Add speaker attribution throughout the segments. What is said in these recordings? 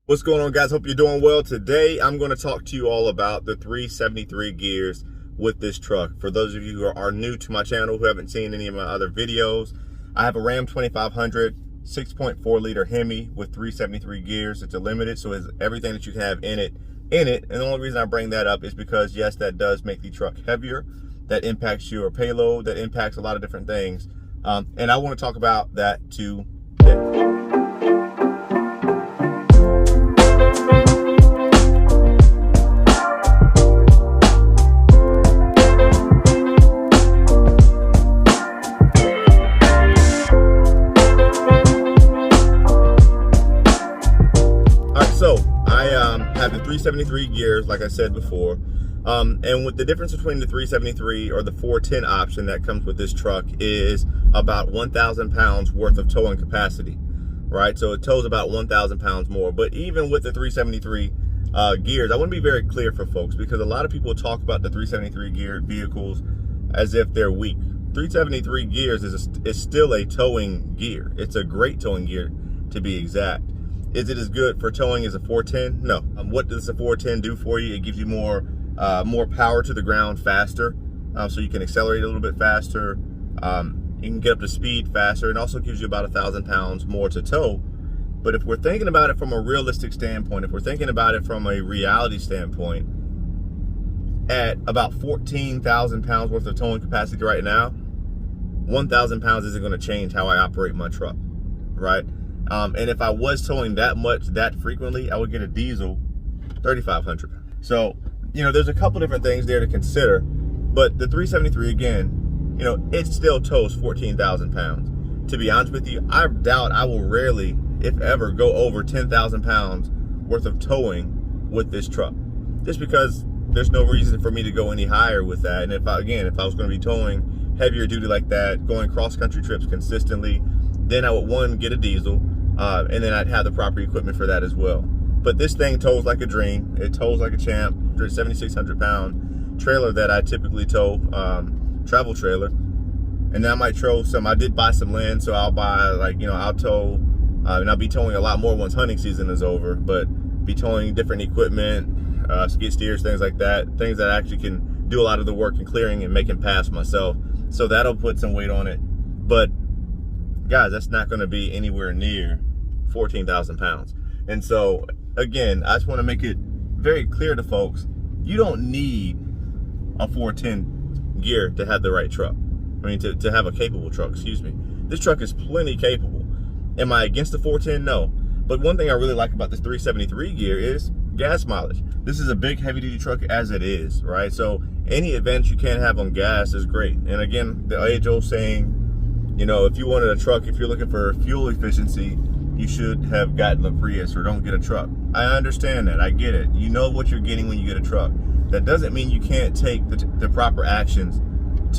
Speaker 1: What's going on, guys? Hope you're doing well. Today I'm going to talk to you all about the 373 gears with this truck. For those of you who are new to my channel, who haven't seen any of my other videos, I have a Ram 2500 6.4 liter HEMI with 373 gears. It's a limited, so it's everything that you can have in it. And the only reason I bring that up is because, yes, that does make the truck heavier. That impacts your payload. That impacts a lot of different things. And I want to talk about that today. Have the 373 gears, like I said before, and with the difference between the 373 or the 410 option that comes with this truck is about 1,000 pounds worth of towing capacity, right? So it tows about 1,000 pounds more. But even with the 373 gears, I want to be very clear for folks, because a lot of people talk about the 373 geared vehicles as if they're weak. 373 gears is still a towing gear. It's a great towing gear, to be exact. Is it as good for towing as a 410? No. What does a 410 do for you? It gives you more power to the ground faster, so you can accelerate a little bit faster. You can get up to speed faster, and also gives you about 1,000 pounds more to tow. But if we're thinking about it from a realistic standpoint, if we're thinking about it from a reality standpoint, at about 14,000 pounds worth of towing capacity right now, 1,000 pounds isn't going to change how I operate my truck, right? And if I was towing that much, that frequently, I would get a diesel 3,500. So, there's a couple different things there to consider, but the 373, again, it still tows 14,000 pounds. To be honest with you, I doubt I will rarely, if ever, go over 10,000 pounds worth of towing with this truck, just because there's no reason for me to go any higher with that. And if I was going to be towing heavier duty like that, going cross-country trips consistently, then I would, one, get a diesel, and then I'd have the proper equipment for that as well. But this thing tows like a dream. It tows like a champ. There's a 7,600 pound trailer that I typically tow, travel trailer. And then I might tow some. I did buy some land, so I'll buy, I'll tow, and I'll be towing a lot more once hunting season is over, but be towing different equipment, skid steers, things like that, things that actually can do a lot of the work and clearing and making pass myself. So that'll put some weight on it. But guys, that's not going to be anywhere near 14,000 pounds. And so, again, I just want to make it very clear to folks, you don't need a 410 gear to have the right truck. I mean, to have a capable truck, excuse me. This truck is plenty capable. Am I against the 410? No. But one thing I really like about this 373 gear is gas mileage. This is a big heavy-duty truck as it is, right? So any advantage you can have on gas is great. And again, the age-old saying, if you wanted a truck, if you're looking for fuel efficiency, you should have gotten a Prius or don't get a truck. I understand that. I get it. You know what you're getting when you get a truck. That doesn't mean you can't take the proper actions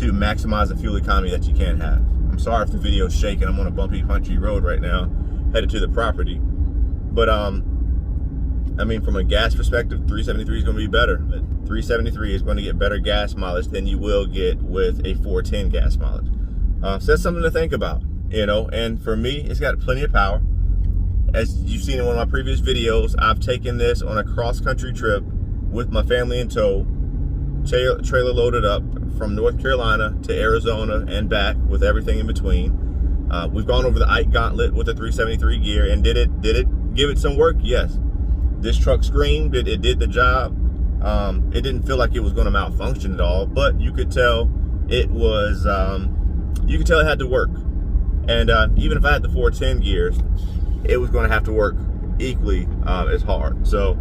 Speaker 1: to maximize the fuel economy that you can have. I'm sorry if the video is shaking. I'm on a bumpy, punchy road right now, headed to the property. But, from a gas perspective, 373 is going to be better. But 373 is going to get better gas mileage than you will get with a 410 gas mileage. So that's something to think about, and for me, it's got plenty of power. As you've seen in one of my previous videos, I've taken this on a cross-country trip with my family in tow, trailer loaded up from North Carolina to Arizona and back with everything in between. We've gone over the Ike Gauntlet with the 373 gear, and did it give it some work? Yes. This truck screamed, it did the job. It didn't feel like it was going to malfunction at all, but you could tell it was, you could tell it had to work. And even if I had the 410 gears, it was going to have to work equally as hard. So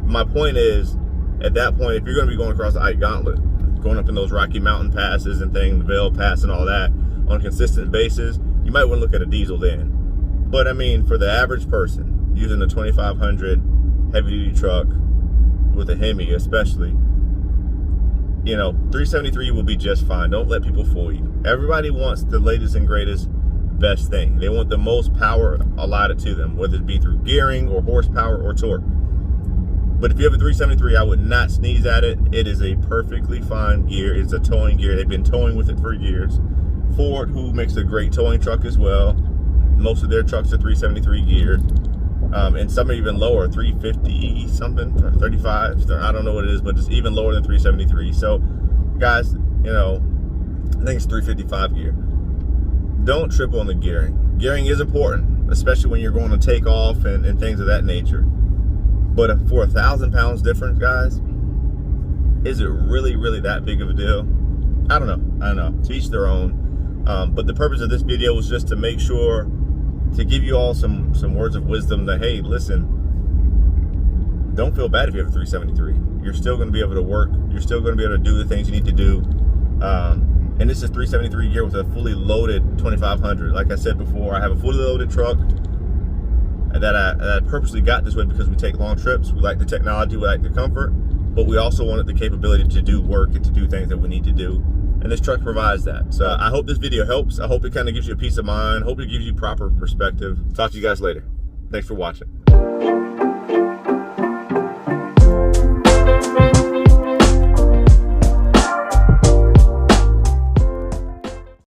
Speaker 1: my point is, at that point, if you're going to be going across the Ike Gauntlet, going up in those Rocky Mountain passes and things, the Vail Pass and all that, on a consistent basis, you might want to look at a diesel then. But for the average person using the 2500 heavy-duty truck with a HEMI especially, 373 will be just fine. Don't let people fool you. Everybody wants the latest and greatest best thing. They want the most power allotted to them, whether it be through gearing or horsepower or torque. But if you have a 373, I would not sneeze at it. It is a perfectly fine gear. It's a towing gear. They've been towing with it for years. Ford, who makes a great towing truck as well. Most of their trucks are 373 geared. And some are even lower, 350 something, 35. I don't know what it is, but it's even lower than 373. So, guys, you know, I think it's 355 gear. Don't trip on the gearing. Gearing is important, especially when you're going to take off and things of that nature. But for 1,000 pounds difference, guys, is it really that big of a deal? I don't know. To each their own. But the purpose of this video was just to make sure to give you all some words of wisdom that, hey, listen, don't feel bad if you have a 373. You're still going to be able to work. You're still going to be able to do the things you need to do. And this is 373 gear with a fully loaded 2500. Like I said before, I have a fully loaded truck that I purposely got this way because we take long trips. We like the technology, we like the comfort, but we also wanted the capability to do work and to do things that we need to do. And this truck provides that. So I hope this video helps. I hope it kind of gives you a peace of mind. Hope it gives you proper perspective. Talk to you guys later. Thanks for watching.